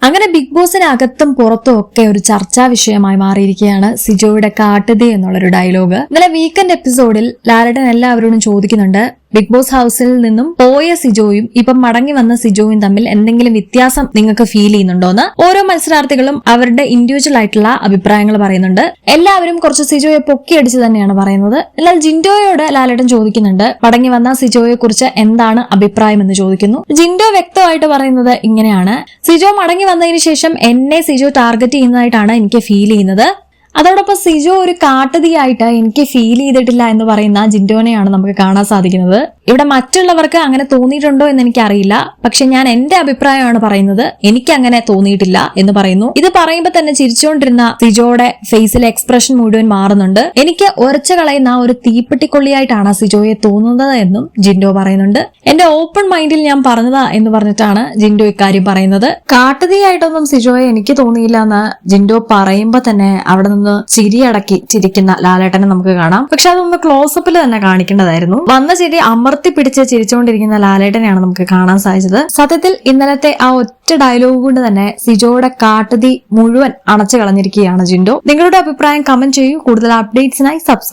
അങ്ങനെ ബിഗ് ബോസിനകത്തും പുറത്തും ഒക്കെ ഒരു ചർച്ചാ വിഷയമായി മാറിയിരിക്കുകയാണ് സിജോയുടെ കാട്ടുതീ എന്നുള്ളൊരു ഡയലോഗ്. ഇന്നലെ വീക്കെൻഡ് എപ്പിസോഡിൽ ലാലേട്ടൻ എല്ലാവരോടും ചോദിക്കുന്നുണ്ട്, ബിഗ് ബോസ് ഹൗസിൽ നിന്നും പോയ സിജോയും ഇപ്പം മടങ്ങി വന്ന സിജോയും തമ്മിൽ എന്തെങ്കിലും വ്യത്യാസം നിങ്ങൾക്ക് ഫീൽ ചെയ്യുന്നുണ്ടോന്ന്. ഓരോ മത്സരാർത്ഥികളും അവരുടെ ഇൻഡിവിജ്വൽ ആയിട്ടുള്ള അഭിപ്രായങ്ങൾ പറയുന്നുണ്ട്. എല്ലാവരും കുറച്ച് സിജോയെ പൊക്കിയടിച്ച് തന്നെയാണ് പറയുന്നത്. എന്നാൽ ജിൻഡോയോട് ലാലേട്ടൻ ചോദിക്കുന്നുണ്ട്, മടങ്ങി വന്ന സിജോയെ കുറിച്ച് എന്താണ് അഭിപ്രായം എന്ന് ചോദിക്കുന്നു. ജിൻഡോ വ്യക്തമായിട്ട് പറയുന്നത് ഇങ്ങനെയാണ്: സിജോ മടങ്ങി വന്നതിന് ശേഷം എന്നെ സിജോ ടാർഗറ്റ് ചെയ്യുന്നതായിട്ടാണ് എനിക്ക് ഫീൽ ചെയ്യുന്നത്. അതോടൊപ്പം സിജോ ഒരു കാട്ടുതീയായിട്ട് എനിക്ക് ഫീൽ ചെയ്തിട്ടില്ല എന്ന് പറയുന്ന ജിൻഡോനെയാണ് നമുക്ക് കാണാൻ സാധിക്കുന്നത്. ഇവിടെ മറ്റുള്ളവർക്ക് അങ്ങനെ തോന്നിയിട്ടുണ്ടോ എന്ന് എനിക്കറിയില്ല, പക്ഷെ ഞാൻ എന്റെ അഭിപ്രായമാണ് പറയുന്നത്, എനിക്ക് അങ്ങനെ തോന്നിയിട്ടില്ല എന്ന് പറയുന്നു. ഇത് പറയുമ്പോൾ തന്നെ ചിരിച്ചുകൊണ്ടിരുന്ന സിജോയുടെ ഫേസിലെ എക്സ്പ്രഷൻ മുഴുവൻ മാറുന്നുണ്ട്. എനിക്ക് ഉരച്ചു കളയുന്ന ഒരു തീപ്പെട്ടിക്കൊള്ളിയായിട്ടാണ് സിജോയെ തോന്നുന്നത് എന്നും ജിൻഡോ പറയുന്നുണ്ട്. എന്റെ ഓപ്പൺ മൈൻഡിൽ ഞാൻ പറഞ്ഞതാ എന്ന് പറഞ്ഞിട്ടാണ് ജിൻഡോ ഇക്കാര്യം പറയുന്നത്. കാട്ടുതീയായിട്ടൊന്നും സിജോയെ എനിക്ക് തോന്നിയില്ല എന്ന് ജിൻഡോ പറയുമ്പോൾ തന്നെ അവിടെ നിന്ന് ചിരിയടക്കി ചിരിക്കുന്ന ലാലേട്ടനെ നമുക്ക് കാണാം. പക്ഷെ അതൊന്ന് ക്ലോസപ്പിൽ തന്നെ കാണിക്കേണ്ടതായിരുന്നു. വന്ന ചിരി അമർത്തിപ്പിടിച്ച് ചിരിച്ചുകൊണ്ടിരിക്കുന്ന ലാലേട്ടനെയാണ് നമുക്ക് കാണാൻ സാധിച്ചത്. സത്യത്തിൽ ഇന്നലത്തെ ആ ഒറ്റ ഡയലോഗ് കൊണ്ട് തന്നെ സിജോയുടെ കാട്ടുതീ മുഴുവൻ അണച്ചു കളഞ്ഞിരിക്കുകയാണ് ജിൻഡോ. നിങ്ങളുടെ അഭിപ്രായം കമന്റ് ചെയ്യൂ. കൂടുതൽ അപ്ഡേറ്റ്സിനായി സബ്സ്ക്രൈബ്